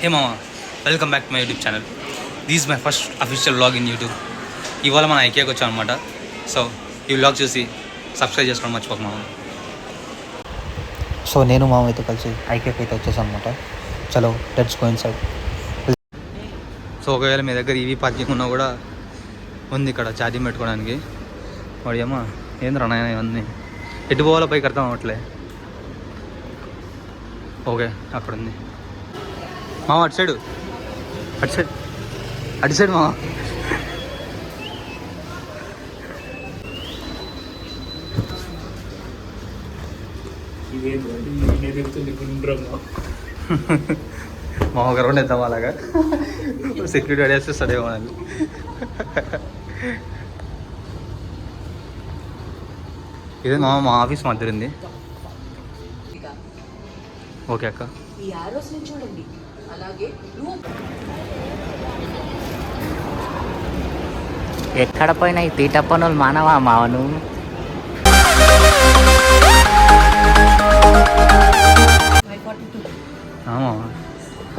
హే మామా, welcome back to my YouTube channel. This my first official vlog in YouTube. ఇవాళ మన ఐకియాకి వచ్చాం అనమాట. సో ఈ వ్లాగ్ చూసి సబ్స్క్రైబ్ చేసుకోవడం మర్చిపోక మామ. సో నేను మామయ్యతో కలిసి ఐకియాకి అయితే వచ్చేసాను అనమాట. చలో లెట్స్ గో ఇన్సైడ్. సో ఒకవేళ మీ దగ్గర ఈవీ పార్కింగ్ ఉన్నా కూడా ఉంది ఇక్కడ ఛార్జింగ్ పెట్టుకోవడానికి. వాడి అమ్మ ఏంద్రా నాయన ఇవన్నీ ఎటు పోవాలో పైకి అర్థం అవ్వట్లే. ఓకే అక్కడ ఉంది మామ, అటు సైడ్ మామ. మా ఒక రౌండ్ వేద్దాం అలాగా. సెక్యూరిటీ అడిగేస్తే సడేమో అని. ఇదే మా ఆఫీస్ మధ్య ఉంది. ఓకే అక్క. ఎక్కడ పోయినా ఈ తీట పనులు మానవా మావను.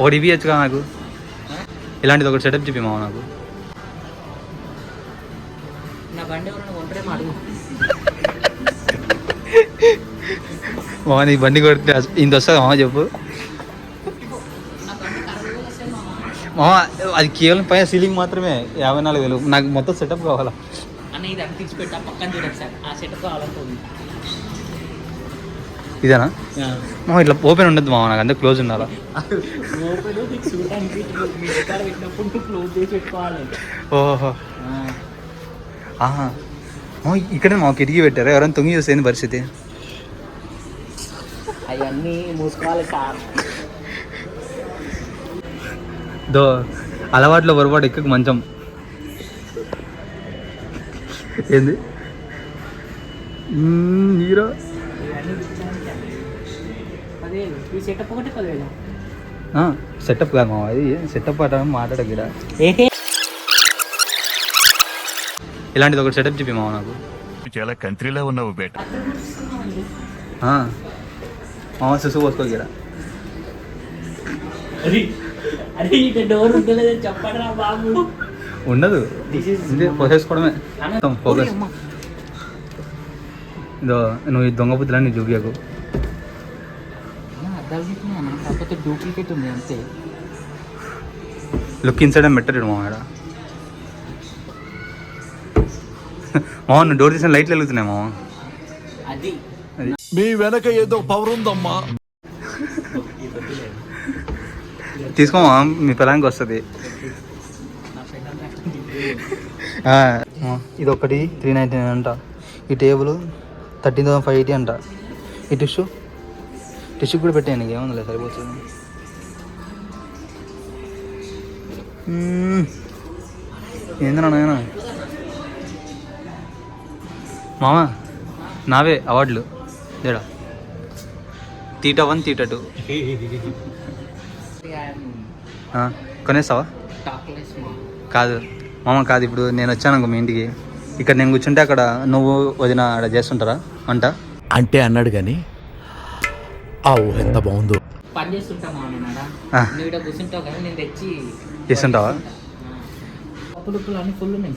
ఒకటి ఇవ్వచ్చుగా నాకు, ఇలాంటిది ఒకటి సెటప్ చెప్పి మావ నాకు. నా బండి ఎవరైనా కొంటరే మాడు. మామ నీ బండి కొడితే ఇంత వస్తుంది మామ చెప్పు. మామ అది కేవలం పైన సీలింగ్ మాత్రమే 54,000. నాకు మొత్తం సెటప్ కావాలా అన్న. ఇది అంటించి పెట్టా పక్కన చూడండి సార్, ఆ సెటప్ కావాలంటుంది. ఇదేనా మామ? ఇట్లా ఓపెన్ ఉండద్దు మామ, నాకు అంతా క్లోజ్ ఉండాలా. ఓహో ఇక్కడే మాకు కిటికీ పెట్టారు. ఎవరైనా తొంగి చూసేది పరిస్థితి. అవన్నీ మూసుకోవాలి సార్. దో అలవాట్లో పొరపాటు ఎక్కకు మంచం. ఏంది హీరో సెటప్ కాదు మామ, అది సెటప్ అట మాట్లాడగిడ. ఇలాంటిది ఒకటి సెటప్ చెప్పి మామ నాకు. చాలా కంట్రీలో ఉన్నావు బేట. మామ సుసు పోసుకోగిరా. డోర్ చెప్పరా బాబు. ఉండదు, పోసేసుకోవడమే ఫోకస్. ఇదో నువ్వు ఈ దొంగ బుద్ధులని చూపియకు. కాకపోతే డూప్లికేట్ ఉంది అంతే. లుక్ ఇన్సైడ్ అని పెట్టాడు మామ. మామ నువ్వు డోర్ తీసిన లైట్లు వెలుగుతున్నాయి మామ. అది మీ వెనక ఏదో పవర్ ఉందమ్మా. తీసుకోమా, మీ పిల్లానికి వస్తుంది. ఇది ఒకటి 399 అంట. ఈ టేబుల్ 13,580 అంట. ఈ టిష్యూ కూడా పెట్టాను, ఏముందిలే సరిపోతుంది. ఏందిరా నాయన మామ, నావే అవార్డులు దేడా. Theta 1 theta 2 కొనేస్తావా? కాదు మామ, కాదు. ఇప్పుడు నేను వచ్చాను అనుకో మీ ఇంటికి, ఇక్కడ నేను కూర్చుంటే అక్కడ నువ్వు వదిన అక్కడ చేస్తుంటారా అంట అంటే అన్నాడు కానీ ఆ ఊహ ఎంత బాగుందో. పని చేస్తుంటామా కూర్చుంటావు కదా, నేను తెచ్చి చేస్తుంటావా? అప్పుడు అన్ని ఫుల్ ఉన్నాయి.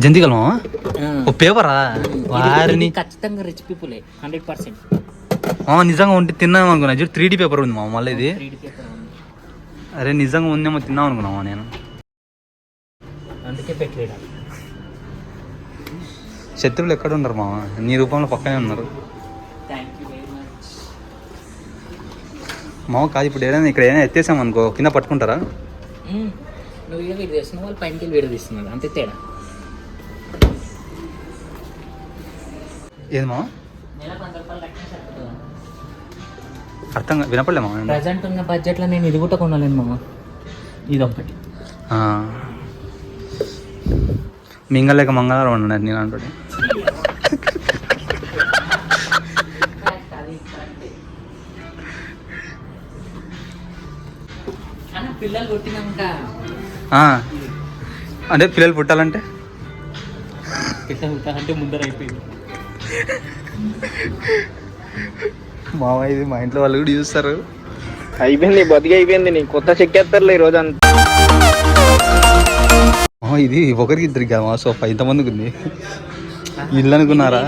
జంతికలు మామ, ఓ పేపరా వారిని. ఖచ్చితంగా రిచ్ పీపులే 100%. నిజంగా ఉంటే తిన్నాం అనుకున్నా. 3D పేపర్ ఉంది మామ మళ్ళీ ఇది. అరే నిజంగా ఉందేమో తిన్నాం అనుకున్నామా నేను. అందుకే పెట్టలేడా. శత్రువులు ఎక్కడ ఉన్నారు మామ? నీ రూపంలో పక్కనే ఉన్నారు మామ. కాదు ఇప్పుడు ఏదైనా ఇక్కడ ఏదైనా ఎత్తేసాం అనుకో కింద పట్టుకుంటారా? నువ్వు వీడియో తీస్తున్నావు, వాళ్ళు పైనకి వీడియో తీస్తున్నారు, అంతే తేడా. ఏది మామ? అర్థం వినపడలే మామ. ప్రజెంట్ ఉన్న బడ్జెట్లో నేను ఇది కూడా కొనలేను మామ. ఇది ఒకటి మింగలేక మంగళవారం అన్నాడు నేను అంటాడు. పిల్లలు పుట్టినాక అంటే పిల్లలు పుట్టాలంటే పుట్టాలంటే ముందర అయిపోయింది. మామ ఇది మా ఇంట్లో వాళ్ళు కూడా చూస్తారు. అయిపోయింది బతికి అయిపోయింది. నీ కొత్త చెక్కేస్తారులే ఈ రోజు అంతా. ఇది ఒకరికి ఇద్దరికి కదా మా సోఫా ఇంతమందికి ఉంది. ఇల్లు అనుకున్నారా?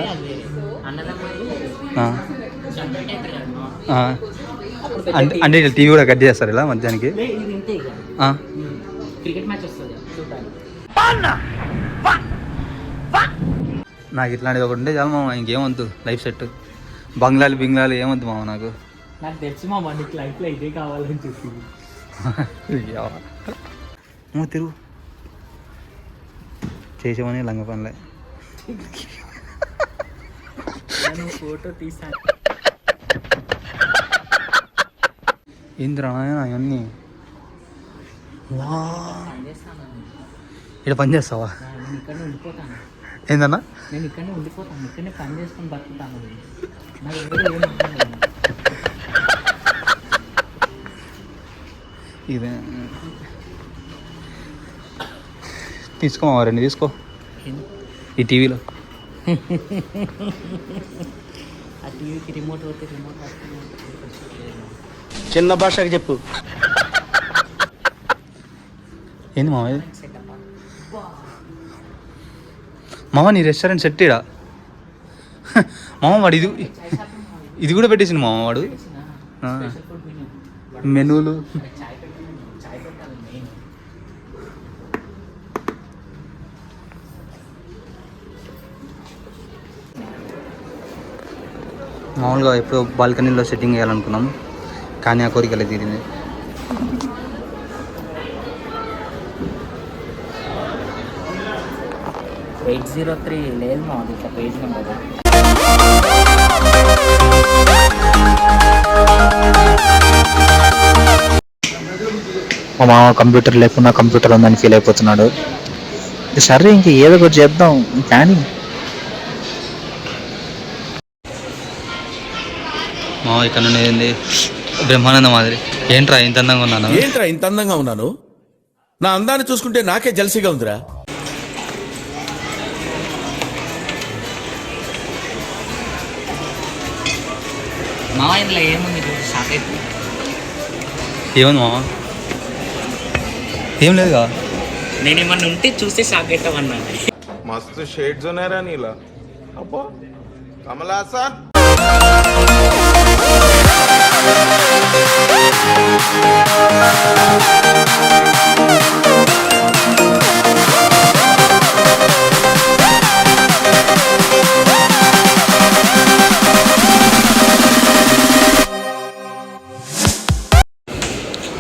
అంటే ఇట్లా టీవీ కూడా కట్ చేస్తారు ఇలా మధ్యాహ్నానికి. క్రికెట్ మ్యాచ్ వస్తుంది నాకు ఇట్లాంటిది ఒకటి ఉంటే చాలు మామ, ఇంకేమొద్దు. Life set. బంగ్లాలు ఏమొద్దు మామ నాకు. నాకు తెలిసి మా మనకి లైఫ్లో ఇదే కావాలని చెప్పి తిరుగు చేసేవని లంగ పనులే. ఫోటో తీసాను. ఏంద్రా అవన్నీ ఇక్కడ పని చేస్తావా? నేను ఇక్కడనే ఉండిపోతాను. ఏందన్నా? నేను ఇక్కడనే ఉండిపోతాను, ఇక్కడనే పని చేసుకొని బతుకుతాను. నాకు ఎవరు ఏమవుతుంది ఇదే తీసుకోమా, 2 తీసుకో ఈ టీవీలో. ఆ టీవీకి రిమోట్ పోతే రిమోట్ చిన్న భాషకి చెప్పు. ఏంది మామ ఇది? మామ నీ రెస్టారెంట్ సెట్ ఇడా మామ. వాడు ఇది కూడా పెట్టేసింది మామ వాడు. మెనూలు మామూలుగా ఎప్పుడో బాల్కనీలో సెట్టింగ్ చేయాలనుకున్నాం, కానీ ఆ కోరికలే తీరింది. .803 లేదు మా ఇట్లా పేజ్ నెంబర్. మా మామ కంప్యూటర్ లేకుండా కంప్యూటర్ ఉందని ఫీల్ అయిపోతున్నాడు. సరే ఇంక ఏదో ఒకటి చేద్దాం కానీ. మా ఇక్కడ నుండి ఏంది బ్రహ్మానందం మాదిరి. ఏంట్రా ఇంత అందంగా ఉన్నాను? ఏంట్రా ఇంత అందంగా ఉన్నాను? నా అందాన్ని చూసుకుంటే నాకే జలసిగా ఉందిరా. మామ ఇందులో ఏముంది షాక్ అయితే? ఏముంది మామ? ఏం లేదుగా. నేను ఏమన్నా ఉంటే చూస్తే షాక్ అవుతామన్నా. मस्त शेड जो नाही राणीला अप्पा कमला असा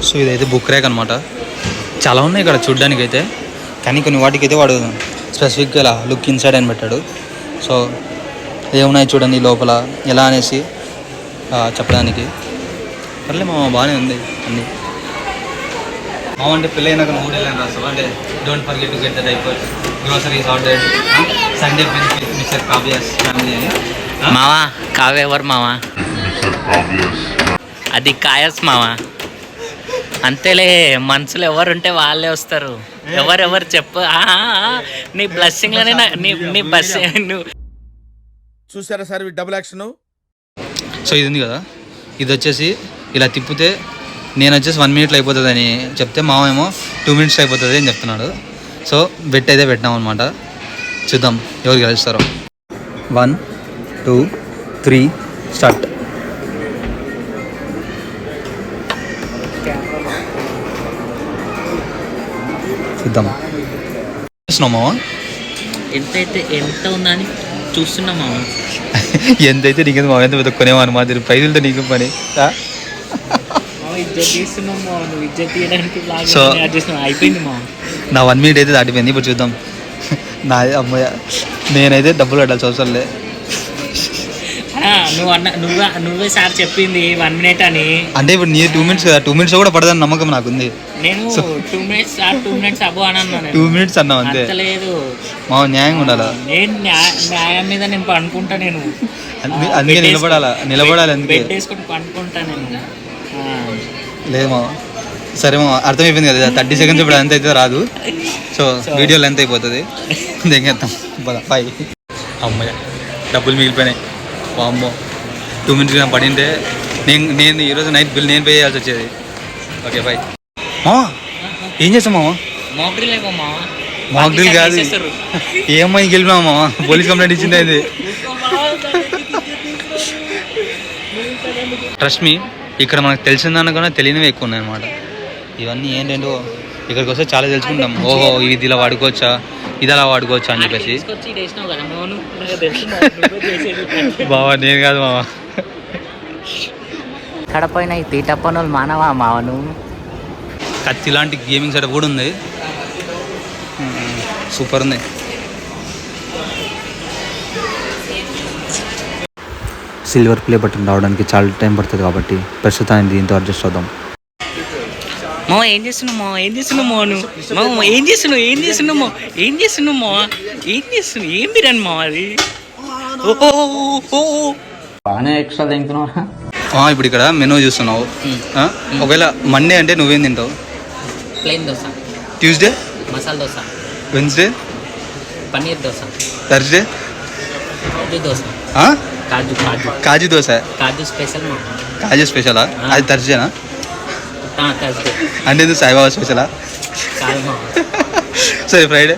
సో ఇదైతే బుక్ ర్యాక్ అనమాట. చాలా ఉన్నాయి ఇక్కడ చూడ్డానికి అయితే, కానీ కొన్ని వాటికి అయితే వాడు స్పెసిఫిక్గా ఇలా లుక్ ఇన్సైడ్ అని పెట్టాడు. సో ఏమున్నాయి చూడండి లోపల ఎలా అనేసి చెప్పడానికి. పర్లే మామ బాగానే ఉంది అన్నీ. మామ అంటే పెళ్ళైనాక నువ్వు వెళ్ళాను రాస్తావు అంటే don't forget to get the diapers, groceries ordered, Sunday benefit mister Kavya's family అని. మావా కావ్య ఎవరు మావా? అది కాయస్ మావా. అంతేలే, మనుషులు ఎవరుంటే వాళ్ళే వస్తారు. ఎవరెవరు చెప్పు. నీ బ్లెస్సింగ్లోనే నీ బ్లెస్సింగ్. చూసారా సార్ డబుల్ యాక్షన్. సో ఇది ఉంది కదా, ఇది వచ్చేసి ఇలా తిప్పితే నేను వచ్చేసి 1 minute అయిపోతుందని చెప్తే మామ ఏమో 2 minutes అయిపోతుంది అని చెప్తున్నాడు. సో బెట్ అయితే పెట్టినాం అనమాట. చూద్దాం ఎవరు గెలుస్తారో. 1 2 3 స్టార్ట్. చూద్దాం. చూస్తున్నాం మామ ఎంత ఉందని చూస్తున్నాం మామ. ఎంతైతే నీకు మామ, ఎంత పెద్ద కొనేవాను మాదిరి ప్రైజులతో నీకు పని. సో అయిపోయింది మామ. నా 1 minute అయితే దాటిపోయింది. ఇప్పుడు చూద్దాం. నా అమ్మాయి నేనైతే డబ్బులు కట్టాల్సి అవసరం లేదు. నువ్వే సార్ చెప్పింది 1 minute అని. అంటే ఇప్పుడు నీ 2 minutes కదా, 2 minutes కూడా పడదని నమ్మకం నాకుంది. నేను 2 minutes సార్ 2 minutes అబ్బో అని అన్నాను. 2 minutes అన్నావు అంతే. లేదు మా న్యాయంగా ఉండాలా. నేను న్యాయం మీద నేను పండుకుంటా. నేను అందుకే నిలబడాలి అందుకే వేసుకొని పండుకుంటా నేను. లేదు మా సరే మా అర్థమైపోయింది కదా. 30 seconds ఇప్పుడు ఎంత అయితే రాదు. సో వీడియో లెంత్ అయిపోతుంది. దిగేద్దాం బాయ్. అమ్మయ్య డబ్బులు మిగిలిపోయినాయి. అమ్మో 2 minutes పడింటే నేను ఈరోజు నైట్ బిల్ నేను పే చేయాల్సి వచ్చేది. Okay bye. మావా ఏం చేస్తాం మావా? మాక్ డ్రిల్ అయిపో మావా. మాక్ డ్రిల్ కాదు, ఏమై గెలిపినావు మావా? పోలీస్ కంప్లైంట్ ఇచ్చింది అది. ట్రస్ట్ మీ, ఇక్కడ మనకు తెలిసిందనుకున్నా తెలియనివి ఎక్కువ ఉన్నాయి అన్నమాట. ఇవన్నీ ఏంటంటో ఇక్కడికి వస్తే చాలా తెలుసుకుంటాం. ఓహో ఇది ఇలా వాడుకోవచ్చా, ఇది అలా వాడుకోవచ్చా అని చెప్పేసి. బావా నేను కాదు మావా. కడపైన ఈ తీట పనులు మానవా మావ నువ్వు? కత్తి లాంటి గేమింగ్ సెటప్ కూడా ఉంది. సూపర్ ఉంది. సిల్వర్ ప్లే బటన్ రావడానికి చాలా టైం పడుతుంది కాబట్టి ప్రస్తుతానికి దీంతో అడ్జస్ట్ అవుదాం. మావ ఏం చేస్తున్నావు మావ? ఏం చేస్తున్నావు మావ నువ్వు? మావ ఏం చేస్తున్నావు? ఏం చేస్తున్నావు మావ? ఏం చేస్తున్నావు మావ? ఏం చేస్తున్నావు? ఏం బిర్యానీ మావ అది? బాగానే ఎక్స్ట్రా తింటున్నావా? ఇప్పుడు ఇక్కడ మెనూ చూస్తున్నావు. ఒకవేళ మండే అంటే నువ్వేం తింటావు? Plain dosa. Tuesday masala dosa. Wednesday paneer dosa. Thursday kaju dosa. Kaju kaju kaju dosa. Kaju special మావ. కాజు స్పెషలా? అది థర్స్డేనా? థర్స్డే. అంటే ఎందుకు సాయిబాబా స్పెషలా? కాదు మావ. సరే ఫ్రైడే.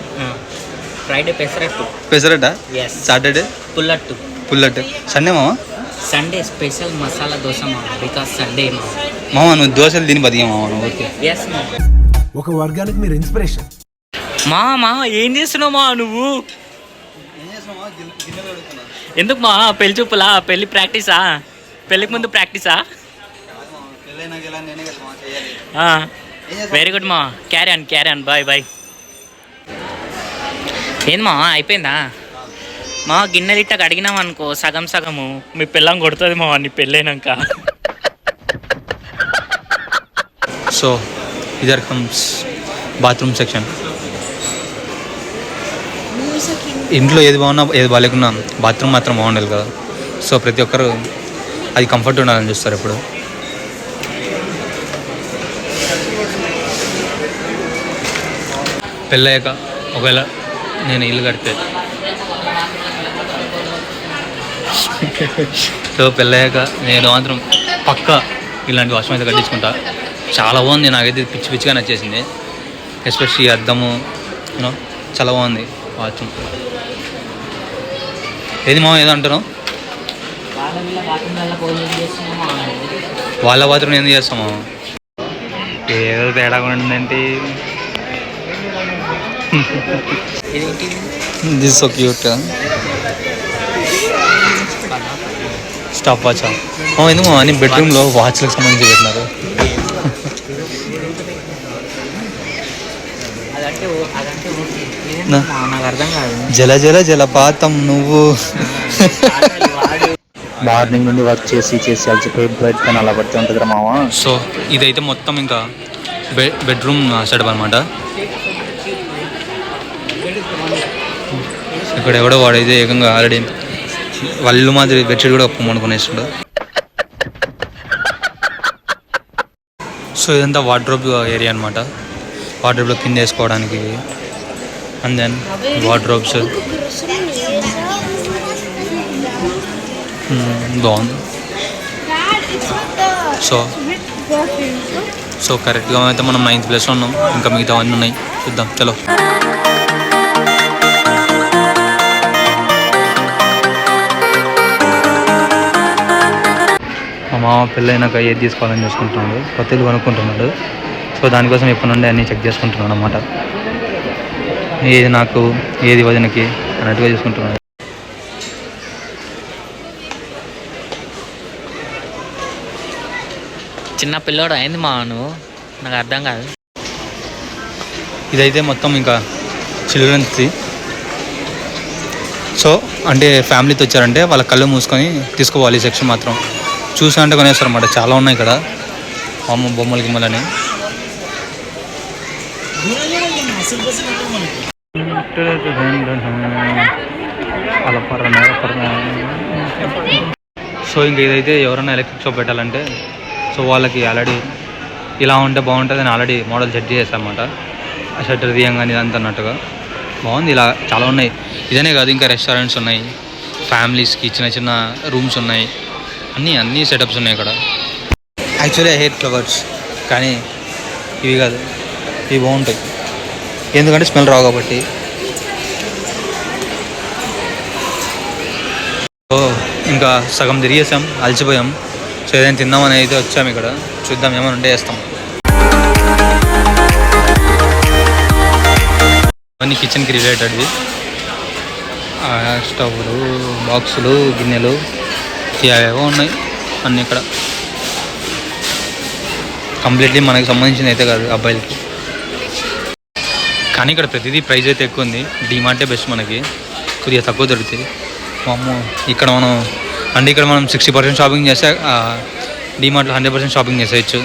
ఫ్రైడే పెసరట్టు. పెసరట్టా? Yes. Saturday pullattu. Pullattu. Sunday మావా? సండే స్పెషల్ మసాలా దోశ మావ. బికాస్ సండే మావ. మామ నువ్వు దోశలు తిని బతికా మామ నువ్వు. ఓకే. ఎస్ మావ. ఒక వర్గానికి మీరు ఇన్స్పిరేషన్. మా ఏం చేస్తున్నావు మా నువ్వు? ఎందుకు మా పెళ్లి చూపులా? పెళ్లి ప్రాక్టీసా? పెళ్ళికి ముందు ప్రాక్టీసా? వెరీ గుడ్ మా. Carry on bye bye. ఏంది మా అయిపోయిందా మా? గిన్నెలు ఇట్ట అడిగినాం అనుకో సగం సగము మీ పిల్లం కొడుతుంది మా నీ పెళ్ళైనాక. సో ఇదర్ కమ్స్ బాత్రూమ్ సెక్షన్. ఇంట్లో ఏది బాగున్నా ఏది బాగాలేకున్నా బాత్రూమ్ మాత్రం బాగుండాలి కదా. సో ప్రతి ఒక్కరు అది కంఫర్ట్ ఉండాలని చూస్తారు ఎప్పుడు. పెళ్ళయ్యాక ఒకవేళ నేను ఇల్లు కడితే, సో పెళ్ళయ్యాక నేను మాత్రం పక్కా ఇలాంటి వాష్రూమ్ అయితే కట్టించుకుంటా. చాలా బాగుంది, నాకైతే పిచ్చి పిచ్చిగా నచ్చేసింది. ఎస్పెషల్లీ అద్దము యూనో చాలా బాగుంది వాష్రూమ్. ఏది మామ ఏదో అంటారు? వాళ్ళ బాత్రూమ్ ఎందుకు చేస్తాము? ఏదో తేడా ఉందంటే this so cute. Stop watch ఎందుకు అని బెడ్రూమ్లో వాచ్లకు సంబంధించి పెట్టినారు. నాకు అర్థం కాదు. జల జల జలపాతం నువ్వు. మార్నింగ్ నుండి వర్క్ చేసి అలసిపోయి బెడ్ పైన అలా పడుతూ ఉంటుంది రా మామ. సో ఇదైతే మొత్తం ఇంకా బెడ్రూమ్ సెటప్ అనమాట. ఇక్కడ ఎవడో వాడైతే ఏకంగా ఆల్రెడీ వాళ్ళు మాదిరి బెడ్షీట్ కూడా ఒప్పమనుకునేస్తాడు. సో ఇదంతా వార్డ్రోబ్ ఏరియా అనమాట. వార్డ్రోబ్లో కింద వేసుకోవడానికి అండ్ దెన్ వార్డ్రోబ్స్. బాగుంది. సో కరెక్ట్గా అయితే మనం 9th ప్లేస్లో ఉన్నాం. ఇంకా మిగతా అన్నీ ఉన్నాయి, చూద్దాం చలో. మా మామ పెళ్ళైనాక ఏది తీసుకోవాలని చూసుకుంటున్నాడు, కొత్త ఇల్లు కొనుక్కుంటున్నాడు. సో దానికోసం ఇప్పటి నుండి అన్నీ చెక్ చేసుకుంటున్నాడు అన్నమాట. ఏది నాకు ఏది వదినకి అన్నట్టుగా చూసుకుంటున్నాడు. చిన్న పిల్లోడు అయింది మా నువ్వు, నాకు అర్థం కాదు. ఇదైతే మొత్తం ఇంకా చిల్డ్రన్స్ది. సో అంటే ఫ్యామిలీతో వచ్చారంటే వాళ్ళ కళ్ళు మూసుకొని తీసుకోవాలి. ఈ సెక్షన్ మాత్రం చూసా అంటే కొనేస్తారు అన్నమాట. చాలా ఉన్నాయి ఇక్కడ అమ్మ బొమ్మలు గిమ్మలని. సో ఇంక ఇదైతే ఎవరైనా ఎలక్ట్రిక్ షాప్ పెట్టాలంటే సో వాళ్ళకి ఆల్రెడీ ఇలా ఉంటే బాగుంటుంది అని ఆల్రెడీ మోడల్ సెట్ చేస్తారన్నమాట. ఆ షట్టర్ తీయంగానే ఇదంతా అన్నట్టుగా బాగుంది. ఇలా చాలా ఉన్నాయి. ఇదనే కాదు, ఇంకా రెస్టారెంట్స్ ఉన్నాయి, ఫ్యామిలీస్కి చిన్న చిన్న రూమ్స్ ఉన్నాయి. అన్నీ సెటప్స్ ఉన్నాయి ఇక్కడ. యాక్చువల్లీ ఐ హేట్ ఫ్లవర్స్, కానీ ఇవి కాదు, ఇవి బాగుంటాయి ఎందుకంటే స్మెల్ రావు కాబట్టి. సో ఇంకా సగం తిరిగేసాం, అలసిపోయాం. సో ఏదైనా తిందామని అయితే వచ్చాము ఇక్కడ. చూద్దాం ఏమైనా ఉంటే వేస్తాం. అన్నీ కిచెన్కి రిలేటెడ్వి, స్టవ్లు, బాక్సులు, గిన్నెలు ఏవో ఉన్నాయి అన్నీ ఇక్కడ. కంప్లీట్లీ మనకి సంబంధించింది అయితే కాదు అబ్బాయిలకి. కానీ ఇక్కడ ప్రతిదీ ప్రైస్ అయితే ఎక్కువ ఉంది. డీమార్టే బెస్ట్, మనకి కొద్దిగా తక్కువ దొరుకుతుంది. అమ్మో ఇక్కడ మనం 60% షాపింగ్ చేస్తే డీమార్ట్లో 100% షాపింగ్ చేసేయచ్చు.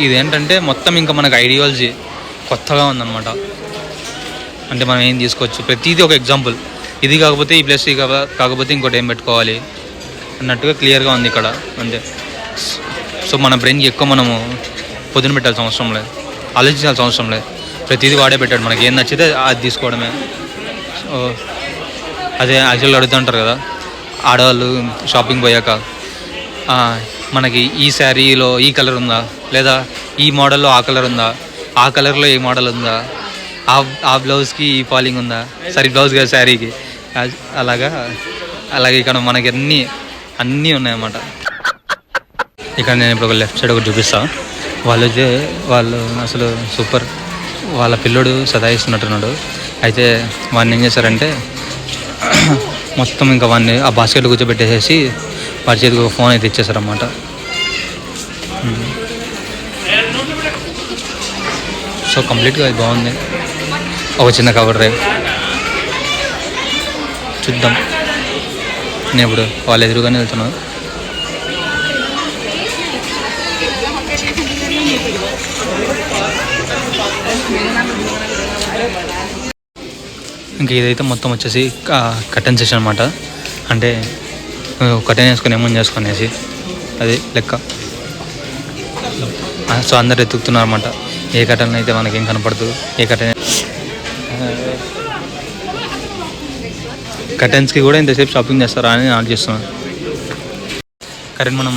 ఇదేంటంటే మొత్తం ఇంకా మనకు ఐడియాలజీ కొత్తగా ఉందన్నమాట. అంటే మనం ఏం తీసుకోవచ్చు, ప్రతిదీ ఒక ఎగ్జాంపుల్. ఇది కాకపోతే ఈ ప్లేస్, కాకపోతే ఇంకోటి ఏం పెట్టుకోవాలి అన్నట్టుగా క్లియర్గా ఉంది ఇక్కడ. అంతే. సో మన బ్రెయిన్కి ఎక్కువ మనము పొద్దున పెట్టాల్సిన అవసరం లేదు, ఆలోచించాల్సిన అవసరం లేదు. ప్రతిదీ వాడే పెట్టాడు, మనకి ఏం నచ్చితే అది తీసుకోవడమే. సో అదే యాక్చువల్గా అడుగుతుంటారు కదా ఆడవాళ్ళు షాపింగ్ పోయాక, మనకి ఈ శారీలో ఈ కలర్ ఉందా, లేదా ఈ మోడల్లో ఆ కలర్ ఉందా, ఆ కలర్లో ఏ మోడల్ ఉందా, ఆ బ్లౌజ్కి ఈ ఫాలింగ్ ఉందా, సరే బ్లౌజ్ కాదు శారీకి, అలాగే ఇక్కడ మనకి అన్నీ ఉన్నాయన్నమాట. ఇక్కడ నేను ఇప్పుడు ఒక లెఫ్ట్ సైడ్ ఒకటి చూపిస్తాను. వాళ్ళు అసలు సూపర్. వాళ్ళ పిల్లోడు సతాయిస్తున్నట్టున్నాడు. అయితే వాడిని ఏం చేశారంటే మొత్తం ఇంకా వాడిని ఆ బాస్కెట్లో కూర్చోబెట్టేసేసి వాడి చేతికి ఒక ఫోన్ అయితే ఇచ్చేసారన్నమాట. సో కంప్లీట్గా అది బాగుంది. ఒక చిన్న కవర్ డ్రైవ్ చూద్దాం. నేను ఇప్పుడు వాళ్ళ ఎదురుగానే వెళ్తున్నాను. ఇంకా ఇదైతే మొత్తం వచ్చేసి కటన్ సెషన్ అనమాట. అంటే కటన్ వేసుకొని ఏమని చేసుకునేసి అది లెక్క. సో అందరు ఎత్తుకుతున్నారు అనమాట. ఏ కటన్ అయితే మనకేం కనపడదు, ఏ కటన్స్కి కూడా ఇంతసేపు షాపింగ్ చేస్తారా అని ఆలోచిస్తున్నాను. కరెంట్ మనం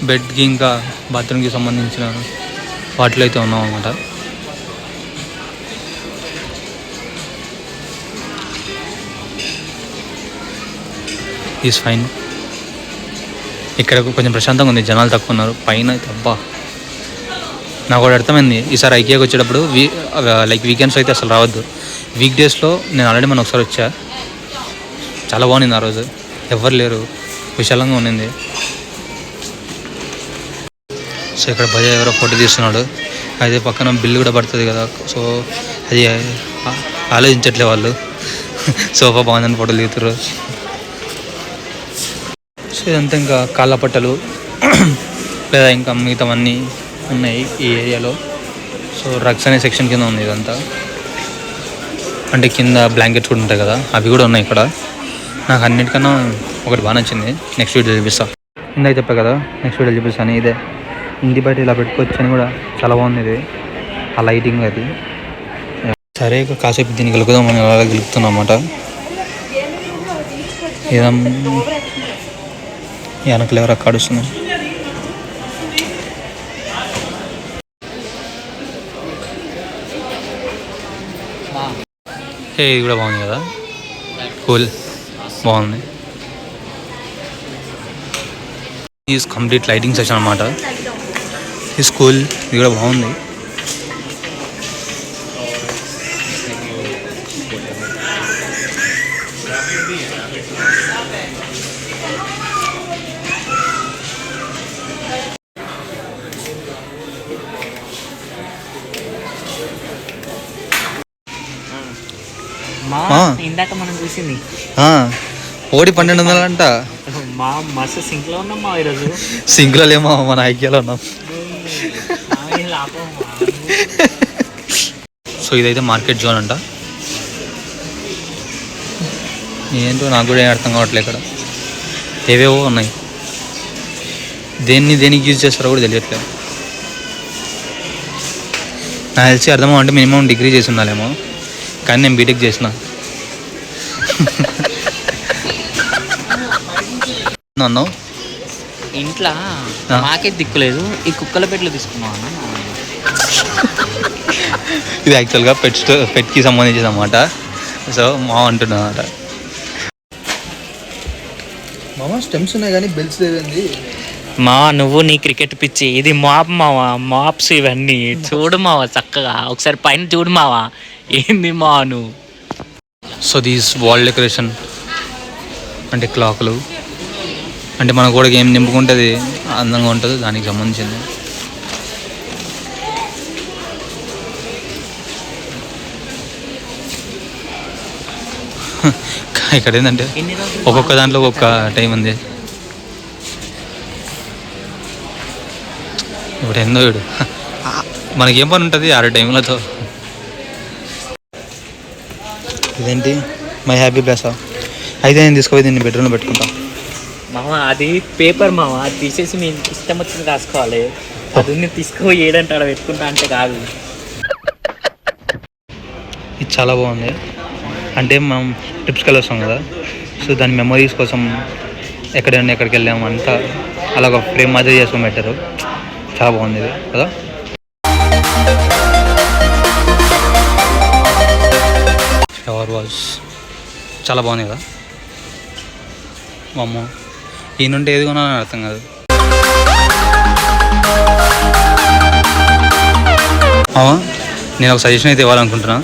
బెడ్కి ఇంకా బాత్రూమ్కి సంబంధించిన వాటిలో అయితే ఉన్నాం అన్నమాట. Is fine. ఇక్కడ కొంచెం ప్రశాంతంగా ఉంది, జనాలు తక్కువ ఉన్నారు. పైన అయితే అబ్బా నాకు కూడా అర్థమైంది. ఈసారి ఐకియాకి వచ్చేటప్పుడు లైక్ వీకెండ్స్ అయితే అసలు రావద్దు. వీక్ డేస్లో నేను ఆల్రెడీ మనం ఒకసారి వచ్చా, చాలా బాగుంది. ఆ రోజు ఎవ్వరు లేరు, విశాలంగా ఉండింది. సో ఇక్కడ భయ ఎవరో ఫోటో తీస్తున్నాడు. అయితే పక్కన బిల్లు కూడా పడుతుంది కదా, సో అది ఆలోచించట్లే వాళ్ళు. సోఫా బాగుందని ఫోటోలు దిగుతారు. సో ఇదంతా ఇంకా కాళ్ళ పట్టలు లేదా ఇంకా మిగతావన్నీ ఉన్నాయి ఈ ఏరియాలో. సో రగ్స్ అనే సెక్షన్ కింద ఉంది ఇదంతా. అంటే కింద బ్లాంకెట్స్ కూడా ఉంటాయి కదా, అవి కూడా ఉన్నాయి ఇక్కడ. నాకు అన్నిటికన్నా ఒకటి బాగా నచ్చింది, నెక్స్ట్ వీడియో చూపిస్తాను. ఇందాక చెప్పా కదా నెక్స్ట్ వీడియో చూపిస్తాను. ఇదే ఇంటి బయట ఇలా పెట్టుకోవచ్చు అని కూడా చాలా బాగుంది ఇది, ఆ లైటింగ్ అది. సరే కాసేపు దీన్ని గెలుకుదామని అలా గెలుపుతున్నాం అన్నమాట. ఏదన్నా వెనకలు ఎవరు కాడుస్తున్నాం. ఇది కూడా బాగుంది కదా, కూల్ బాగుంది. ఈజ్ కంప్లీట్ లైటింగ్ సెషన్ అనమాట. ఈ స్కూల్ ఇది కూడా బాగుంది. ఇందాక మనం చూసింది ఒకటి 1200 అంట. మా మస్తు సింక్లో ఉన్నాం మా ఈరోజు. సింక్లో లేమో, మన ఐక్యాలో ఉన్నాం. సో ఇదైతే మార్కెట్ జోన్ అంట. ఏంటో నాకు కూడా ఏం అర్థం కావట్లేదు. ఇక్కడ ఏవేవో ఉన్నాయి, దేనికి యూజ్ చేస్తారో కూడా తెలియట్లేదు. నాకు తెలిసి అర్థమో అంటే మినిమం డిగ్రీ చేసి ఉండాలేమో, కానీ నేను బీటెక్ చేసిన. అన్నావు ఇంట్లో మాకే దిక్కులేదు, ఈ కుక్కల పెట్లు తీసుకున్నాం అన్న. ఇది యాక్చువల్గా పెట్కి సంబంధించింది అన్నమాట. సో మా అంటున్నా అన్నమాట. మామ స్టెమ్స్ ఉన్నాయి కానీ బెల్స్ లేదండి. మావా నువ్వు నీ క్రికెట్ పిచ్చి, ఇది మాప్ మావా, మాప్స్ ఇవన్నీ చూడు మావా చక్కగా, ఒకసారి పైన చూడు మావా, ఏంది మావా నువ్వు. సో దీస్ వాల్ డెకరేషన్ అంటే క్లాకులు, అంటే మన కూడా ఏం నింపుకుంటుంది అందంగా ఉంటుంది, దానికి సంబంధించింది. ఇక్కడ ఏంటంటే ఒక్కొక్క దాంట్లో ఒక్కొక్క టైం ఉంది. ఇప్పుడు ఎందో వీడు మనకేం పని ఉంటుంది 6 టైంలతో. ఇదేంటి మై హ్యాపీ ప్లేసా? అయితే నేను తీసుకుపోయి దీన్ని బెడ్రూమ్లో పెట్టుకుంటా. మామ అది పేపర్ మామ, అది తీసేసి మీ ఇష్టం వచ్చింది రాసుకోవాలి. అది తీసుకుపోయి ఏడంటే అక్కడ పెట్టుకుంటా అంటే కాదు. ఇది చాలా బాగుంది. అంటే మనం ట్రిప్స్కి వెళ్ళి వస్తాం కదా, సో దాని మెమరీస్ కోసం ఎక్కడికి వెళ్ళాము అంతా అలా ఒక ఫ్రేమ్ మాదిరి చేసుకొని పెట్టారు. చాలా బాగుంది ఇది కదా. ఫ్లవర్ వాజ్ చాలా బాగుంది కదా. అమ్మో ఈ నుండి ఏది కొనాలని అర్థం కాదు. నేను ఒక సజెషన్ అయితే ఇవ్వాలనుకుంటున్నాను.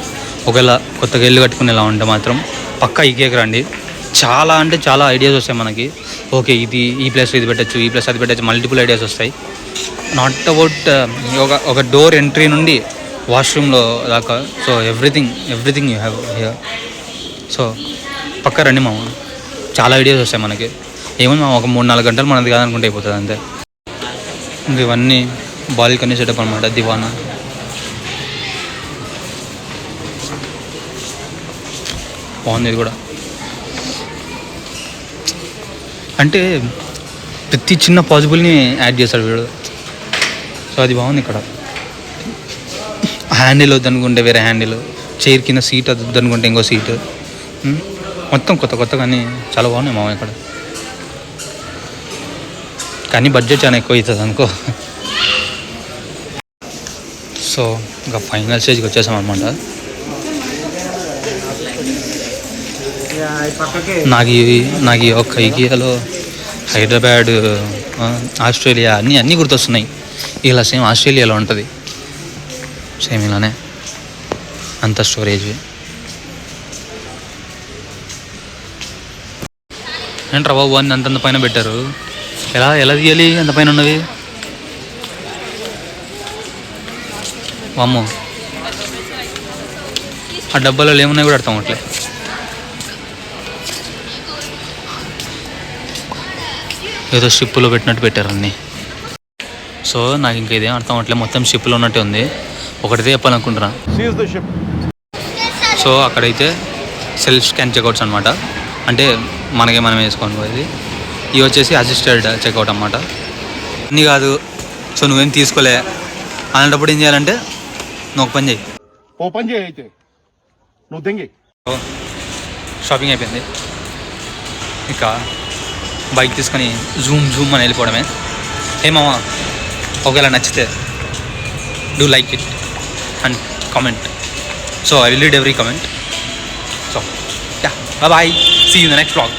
ఒకవేళ కొత్తగా ఇల్లు కట్టుకునేలా ఉంటే మాత్రం పక్కా ఈకేకి రండి. చాలా అంటే చాలా ఐడియాస్ వస్తాయి మనకి. ఓకే ఇది ఈ ప్లేస్ ఇది పెట్టచ్చు, ఈ ప్లేస్ అది పెట్టచ్చు, మల్టిపుల్ ఐడియాస్ వస్తాయి. నాట్ అబౌట్ ఒక డోర్ ఎంట్రీ నుండి వాష్రూమ్లో దాకా. So everything you have here. So పక్కా రండి మామ, చాలా ఐడియాస్ వస్తాయి మనకి. ఏమో మా ఒక 3-4 గంటలు మనది కాదనుకుంటే అయిపోతుంది అంతే. ఇంక ఇవన్నీ బాల్కనీ సెటప్ అనమాట. దివానా బాగుంది. ఇది కూడా అంటే ప్రతి చిన్న పాజిబుల్ని యాడ్ చేస్తాడు వీడు. సో అది బాగుంది. ఇక్కడ హ్యాండిల్ వద్దనుకుంటే వేరే హ్యాండిల్, చైర్ కింద సీట్ వద్దనుకుంటే ఇంకో సీటు, మొత్తం కొత్త కానీ చాలా బాగున్నాయి మామ ఇక్కడ. కానీ బడ్జెట్ చాలా ఎక్కువ అవుతుంది అనుకో. సో ఇంకా ఫైనల్ స్టేజ్కి వచ్చేసాం అనమాట. నాకు ఈ ఒక్క ఐకియాలో హైదరాబాద్, ఆస్ట్రేలియా అన్నీ గుర్తొస్తున్నాయి. ఇలా సేమ్ ఆస్ట్రేలియాలో ఉంటుంది, సేమ్ ఇలానే అంత స్టోరేజ్. ఏంట్రా బాబు అన్నీ అంతంత పైన పెట్టారు. ఎలా తీయాలి అంత పైన ఉన్నవి? అమ్మో ఆ డబ్బాలో ఏమున్నాయి కూడా అర్థం అట్లే. ఏదో షిప్పులో పెట్టినట్టు పెట్టారు అన్నీ. సో నాకు ఇంకా ఇదేం అర్థం అట్లే, మొత్తం షిప్లో ఉన్నట్టే ఉంది. ఒకటిదే చెప్పాలనుకుంటున్నా. సో అక్కడైతే సెల్ఫ్ స్కాన్ చెక్అవుట్స్ అనమాట, అంటే మనమే వేసుకోండి పోయేది. ఇవి వచ్చేసి అసిస్టెడ్ చెక్అవుట్ అన్నమాట. అన్నీ కాదు, సో నువ్వేం తీసుకోలే అలాంటప్పుడు ఏం చేయాలంటే నువ్వు ఒక పని చేయి. ఓ పని చేయి అయితే నువ్వు దెంగి. షాపింగ్ అయిపోయింది, ఇక బైక్ తీసుకొని జూమ్ అని వెళ్ళిపోవడమే. మామ ఒకవేళ నచ్చితే do like it and comment. So I will read every comment. So yeah, bye, see you in the next vlog.